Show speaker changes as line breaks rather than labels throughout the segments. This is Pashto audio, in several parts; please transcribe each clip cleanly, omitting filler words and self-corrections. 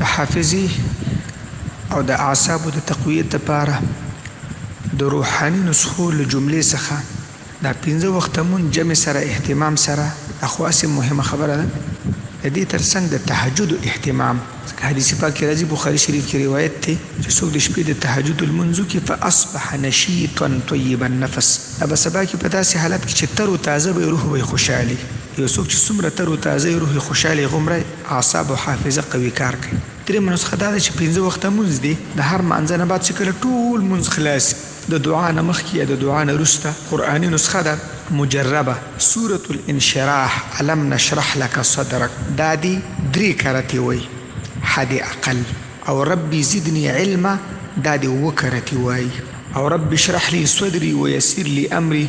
د حافظي او د اعصابو د تقویت لپاره د روحاني نسخو له جملې څخه دا 15 وخته مون جمع سره اهتمام سره اخواسي مهمه خبره ده. د دې ترڅنګ د تهجد اهتمام حدیث پاک کې راځي، بخاری شریف کې روایت دی چې څوک د شپې د تهجد المنځ کې فاصبح نشيطا طيب النفس، ابا سبا کې په داسې حالت کې چې تر او تازه به روح وي خوشحالي. یو څوک چې څومره تر او تازه روح خوشحالي غومره اعصاب او حافظه قوي کار کوي. درې نسخه دا چې 15 وخته مونږ دي د هر مانځه نه بعد چې کله ټول مونږ خلاص د دعا نه مخکې یا د دعا نه وروسته قرآني نسخه ده مجربه سورة الانشراح علم نشرح لك صدرك، دا دي 3 کرتې وای حد اقل، او ربي زدني علما دا دي 2 کرتې وای، او ربي اشرح لي صدري ويسر لي امري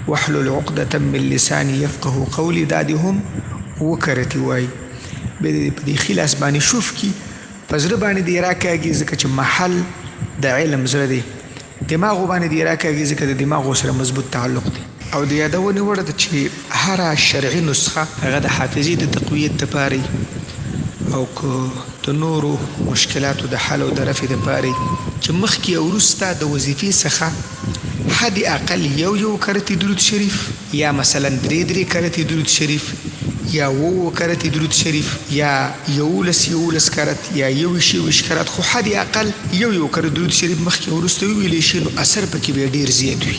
واحلل عقدة من لساني يفقه قولي دا دي هم 2 کرتې وای. په دې خلاص باندې شوف کی پزړه باندې دی راکاږي ځکه چې محل د علم زړه دی، دماغ باندې دی راکاږي ځکه د دماغ سره مضبوط تعلق دی. او د یادونې وړ ده چې هر شرعي نسخه هغه د حافظي د تقویت لپاره او که د نورو مشکلاتو د حل او د رفع لپاره چې مخکې او وروسته د وظیفې څخه حد اقل یو کرتې درود شریف یا مثلا 3 کرتې درود شریف یا 2 کرتې درود شریف یا 11 کرت یا 21 کرت، خو حد اقل یو کرت درود شریف مخکې او وروسته ویلی شي نو اثر پکې به ډیر زیات وي.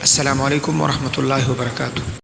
السلام علیکم ورحمت الله وبرکاته.